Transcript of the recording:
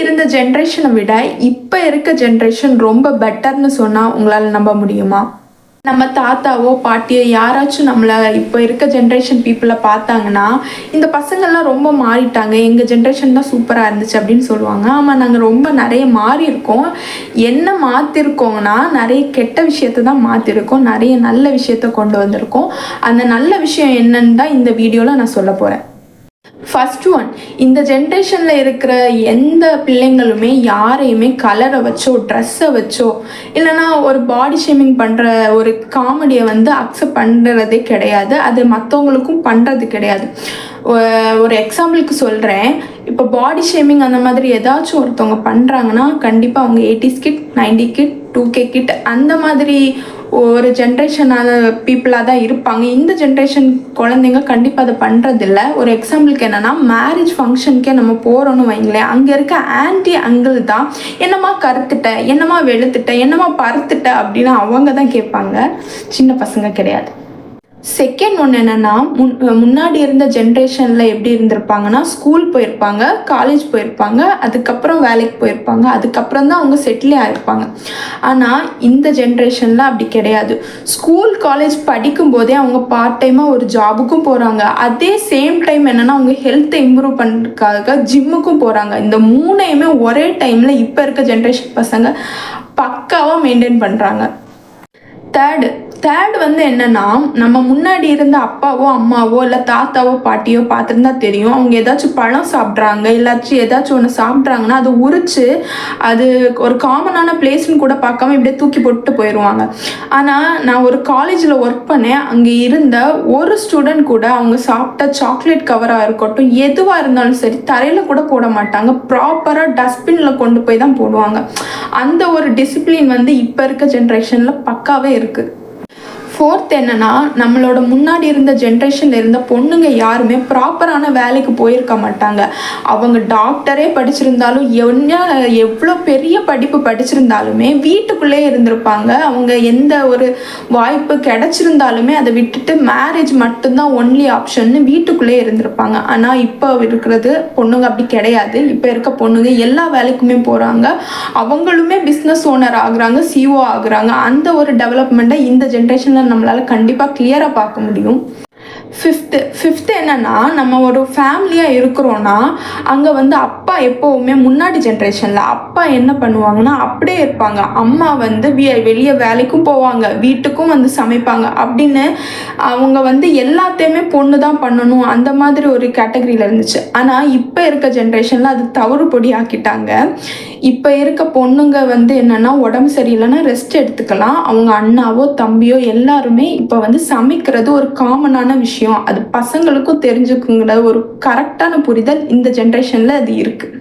இருந்த ஜென்ரேஷனை விட இப்போ இருக்க ஜென்ரேஷன் ரொம்ப பெட்டர்னு சொன்னால் உங்களால் நம்ப முடியுமா? நம்ம தாத்தாவோ பாட்டியோ யாராச்சும் நம்மளை இப்போ இருக்க ஜென்ரேஷன் பீப்புளை பார்த்தாங்கன்னா, இந்த பசங்கள்லாம் ரொம்ப மாறிட்டாங்க, எங்கள் ஜென்ரேஷன் தான் சூப்பராக இருந்துச்சு அப்படின்னு சொல்லுவாங்க. ஆமாம், நாங்கள் ரொம்ப நிறைய மாறி இருக்கோம். என்ன மாற்றிருக்கோங்கன்னா, நிறைய கெட்ட விஷயத்தை தான் மாற்றிருக்கோம், நிறைய நல்ல விஷயத்த கொண்டு வந்திருக்கோம். அந்த நல்ல விஷயம் என்னன்னு தான் இந்த வீடியோவில் நான் சொல்ல போகிறேன். ஃபர்ஸ்ட் ஒன், இந்த ஜென்ரேஷனில் இருக்கிற எந்த பிள்ளைங்களுமே யாரையுமே கலரை வச்சோ ட்ரெஸ்ஸை வச்சோ இல்லைனா ஒரு பாடி ஷேமிங் பண்ணுற ஒரு காமெடியை வந்து அக்செப்ட் பண்ணுறதே கிடையாது. அது மற்றவங்களுக்கும் பண்ணுறது கிடையாது. ஒரு எக்ஸாம்பிளுக்கு சொல்கிறேன். இப்போ பாடி ஷேமிங் அந்த மாதிரி ஏதாச்சும் ஒருத்தவங்க பண்ணுறாங்கன்னா கண்டிப்பாக அவங்க 80s kit, 90 kit, 2K kit அந்த மாதிரி ஒரு ஜென்ரேஷனான பீப்புளாக தான் இருப்பாங்க. இந்த ஜென்ரேஷன் குழந்தைங்க கண்டிப்பாக அதை பண்ணுறதில்ல. ஒரு எக்ஸாம்பிளுக்கு என்னென்னா, மேரேஜ் ஃபங்க்ஷனுக்கே நம்ம போகிறோன்னு வைங்களேன், அங்கே இருக்க ஆன்டி அங்கிள் தான் என்னம்மா கருத்துட்ட, என்னம்மா வெளுத்துட்ட, என்னம்மா பருத்துட்ட அப்படின்னு அவங்க தான் கேட்பாங்க, சின்ன பசங்க கிடையாது. செகண்ட் ஒன்று என்னென்னா, முன்னாடி இருந்த ஜென்ரேஷனில் எப்படி இருந்திருப்பாங்கன்னா, ஸ்கூல் போயிருப்பாங்க, காலேஜ் போயிருப்பாங்க, அதுக்கப்புறம் வேலைக்கு போயிருப்பாங்க, அதுக்கப்புறம் தான் அவங்க செட்டிலே ஆகிருப்பாங்க. ஆனால் இந்த ஜென்ரேஷனில் அப்படி கிடையாது. ஸ்கூல் காலேஜ் படிக்கும்போதே அவங்க பார்ட் டைமாக ஒரு ஜாபுக்கும் போகிறாங்க. அதே சேம் டைம் என்னென்னா, அவங்க ஹெல்த்தை இம்ப்ரூவ் பண்ணுறதுக்காக ஜிம்முக்கும் போகிறாங்க. இந்த மூணையுமே ஒரே டைமில் இப்போ இருக்க ஜென்ரேஷன் பசங்க பக்காவாக மெயின்டைன் பண்ணுறாங்க. தேர்ட் வந்து என்னென்னா, நம்ம முன்னாடி இருந்த அப்பாவோ அம்மாவோ இல்லை தாத்தாவோ பாட்டியோ பார்த்துருந்தா தெரியும், அவங்க ஏதாச்சும் பழம் சாப்பிட்றாங்க இல்லாச்சும் ஏதாச்சும் ஒன்று சாப்பிட்றாங்கன்னா அதை உரித்து அது ஒரு காமனான பிளேஸ்ன்னு கூட பார்க்காம இப்படியே தூக்கி போட்டு போயிடுவாங்க. ஆனால் நான் ஒரு காலேஜில் ஒர்க் பண்ணேன். அங்கே இருந்த ஒரு ஸ்டூடெண்ட் கூட அவங்க சாப்பிட்ட சாக்லேட் கவராக இருக்கட்டும் எதுவாக இருந்தாலும் சரி தரையில் கூட போட மாட்டாங்க, ப்ராப்பராக டஸ்ட்பினில் கொண்டு போய் தான் போடுவாங்க. அந்த ஒரு டிசிப்ளின் வந்து இப்போ இருக்க ஜென்ரேஷனில் பக்காவே இருக்குது. ஃபோர்த் என்னென்னா, நம்மளோட முன்னாடி இருந்த ஜென்ரேஷனில் இருந்த பொண்ணுங்க யாருமே ப்ராப்பரான வேலைக்கு போயிருக்க மாட்டாங்க. அவங்க டாக்டரே படிச்சிருந்தாலும் எவ்வளோ பெரிய படிப்பு படிச்சிருந்தாலுமே வீட்டுக்குள்ளே இருந்திருப்பாங்க. அவங்க எந்த ஒரு வாய்ப்பு கிடைச்சிருந்தாலுமே அதை விட்டுட்டு மேரேஜ் மட்டும்தான் ஒன்லி ஆப்ஷன்னு வீட்டுக்குள்ளே இருந்திருப்பாங்க. ஆனால் இப்போ இருக்கிறது பொண்ணுங்க அப்படி கிடையாது. இப்போ இருக்க பொண்ணுங்க எல்லா வேலைக்குமே போகிறாங்க, அவங்களுமே பிஸ்னஸ் ஓனர் ஆகுறாங்க, சிஓ ஆகுறாங்க. அந்த ஒரு டெவலப்மெண்ட்டை இந்த ஜென்ரேஷனில் நம்மளால கண்டிப்பாக கிளியராக பார்க்க முடியும். ஃபிஃப்த்து என்னென்னா, நம்ம ஒரு ஃபேமிலியாக இருக்கிறோன்னா அங்கே வந்து அப்பா எப்போவுமே முன்னாடி ஜென்ரேஷனில் அப்பா என்ன பண்ணுவாங்கன்னா அப்படியே இருப்பாங்க. அம்மா வந்து வெளியே வேலைக்கும் போவாங்க, வீட்டுக்கும் வந்து சமைப்பாங்க அப்படின்னு அவங்க வந்து எல்லாத்தையுமே பொண்ணு தான் பண்ணணும் அந்த மாதிரி ஒரு கேட்டகரியில் இருந்துச்சு. ஆனால் இப்போ இருக்க ஜென்ரேஷனில் அது தவறுபடி ஆக்கிட்டாங்க. இப்போ இருக்க பொண்ணுங்க வந்து என்னென்னா, உடம்பு சரியில்லைன்னா ரெஸ்ட் எடுத்துக்கலாம். அவங்க அண்ணாவோ தம்பியோ எல்லாருமே இப்போ வந்து சமைக்கிறது ஒரு காமனான விஷயம், அது பசங்களுக்கும் தெரிஞ்சுக்குங்கிற ஒரு கரெக்டான புரிதல் இந்த ஜென்ரேஷனில் அது இருக்குது.